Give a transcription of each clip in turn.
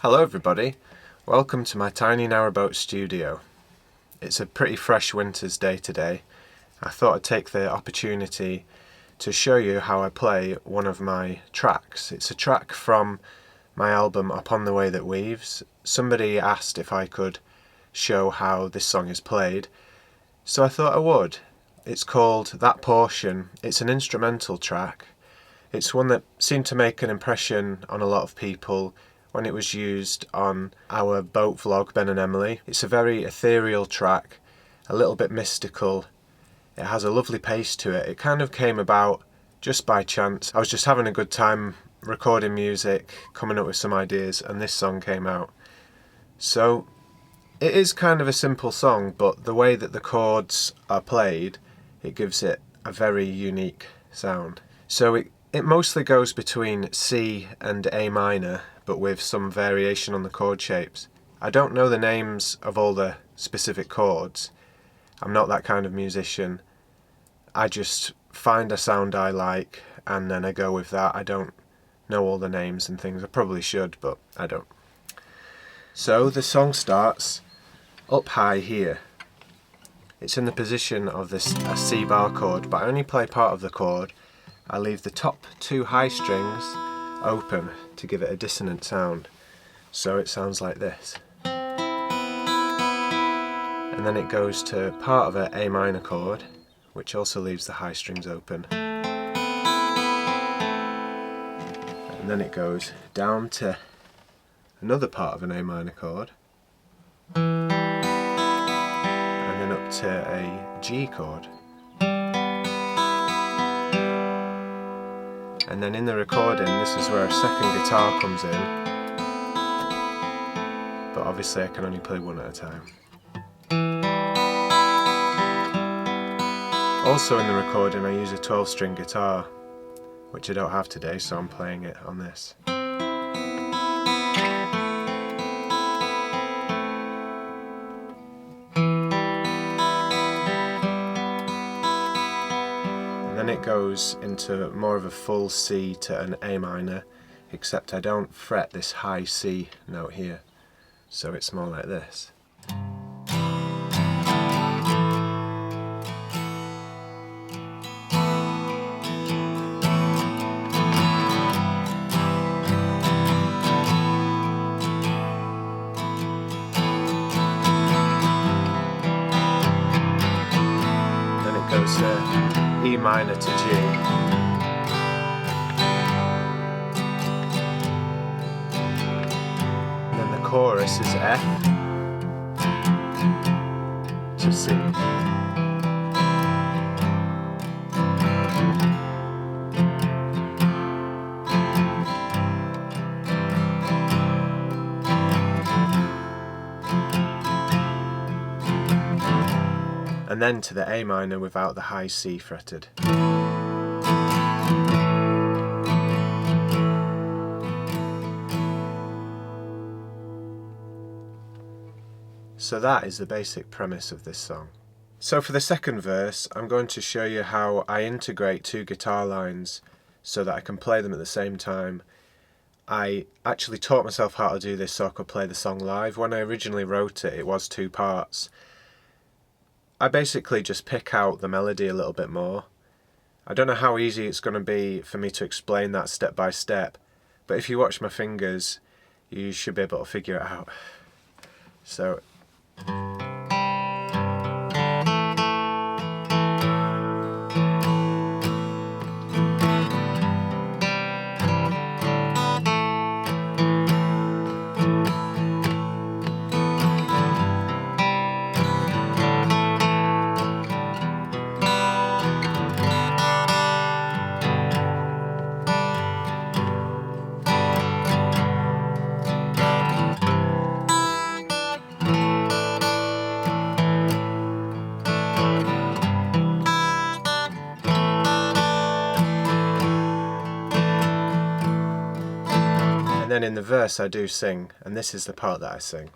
Hello everybody, welcome to my tiny Narrowboat studio. It's a pretty fresh winter's day today. I thought I'd take the opportunity to show you how I play one of my tracks. It's a track from my album Upon the Way That Weaves. Somebody asked if I could show how this song is played, so I thought I would. It's called That Portion. It's an instrumental track. It's one that seemed to make an impression on a lot of people when it was used on our boat vlog, Ben and Emily. It's a very ethereal track, a little bit mystical. It has a lovely pace to it. It kind of came about just by chance. I was just having a good time recording music, coming up with some ideas, and this song came out. So it is kind of a simple song, but the way that the chords are played, it gives it a very unique sound. So it mostly goes between C and A minor, but with some variation on the chord shapes. I don't know the names of all the specific chords. I'm not that kind of musician. I just find a sound I like and then I go with that. I don't know all the names and things. I probably should, but I don't. So the song starts up high here. It's in the position of a C bar chord, but I only play part of the chord. I leave the top two high strings open to give it a dissonant sound. So it sounds like this. And then it goes to part of an A minor chord, which also leaves the high strings open. And then it goes down to another part of an A minor chord. And then up to a G chord. And then in the recording, this is where a second guitar comes in. But obviously I can only play one at a time. Also in the recording I use a 12-string guitar, which I don't have today, so I'm playing it on this. And then it goes into more of a full C to an A minor, except I don't fret this high C note here, so it's more like this. Then it goes to E minor to G. And then the chorus is F to C. And then to the A minor without the high C fretted. So that is the basic premise of this song. So for the second verse, I'm going to show you how I integrate two guitar lines so that I can play them at the same time. I actually taught myself how to do this so I could play the song live. When I originally wrote it, it was two parts. I basically just pick out the melody a little bit more. I don't know how easy it's going to be for me to explain that step by step, but if you watch my fingers, you should be able to figure it out. So and then in the verse I do sing, and this is the part that I sing.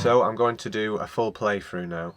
So I'm going to do a full playthrough now.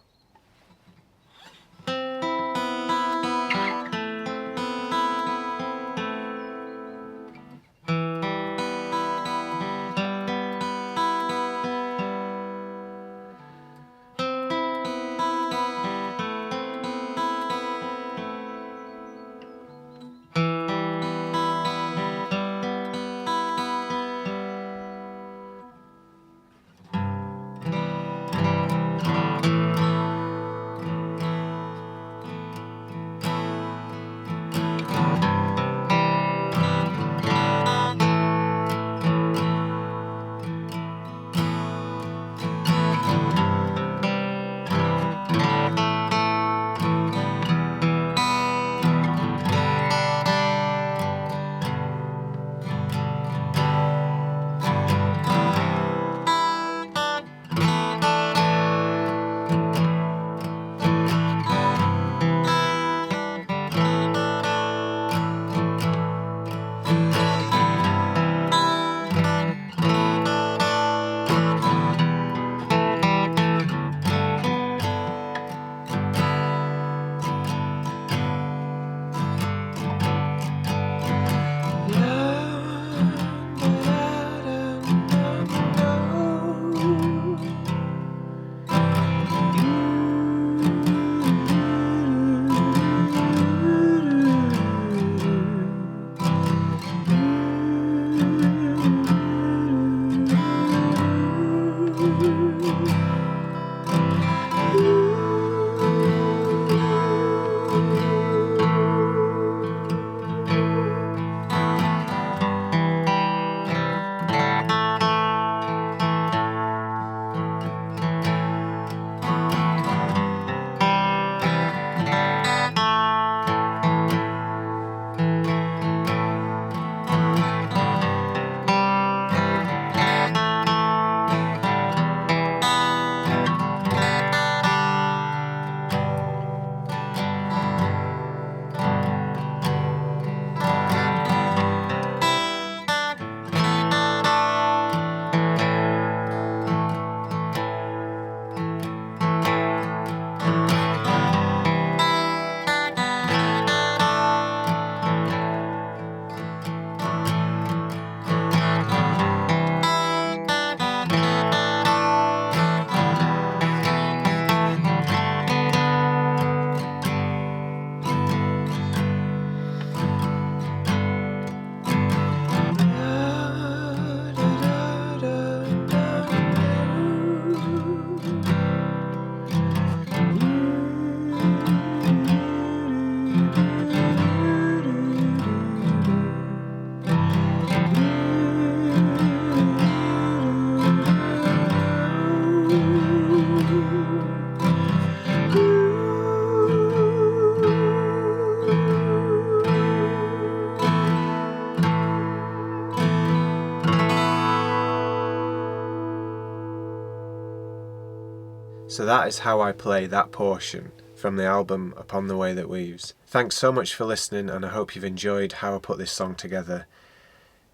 So that is how I play that portion from the album Upon the Way That Weaves. Thanks so much for listening, and I hope you've enjoyed how I put this song together.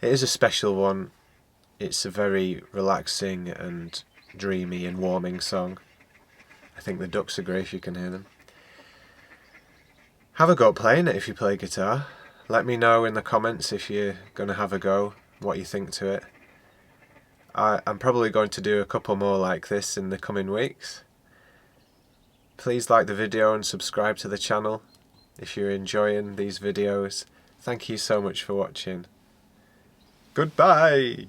It is a special one. It's a very relaxing and dreamy and warming song. I think the ducks agree if you can hear them. Have a go at playing it if you play guitar. Let me know in the comments if you're going to have a go, what you think to it. I'm probably going to do a couple more like this in the coming weeks. Please like the video and subscribe to the channel if you're enjoying these videos. Thank you so much for watching. Goodbye!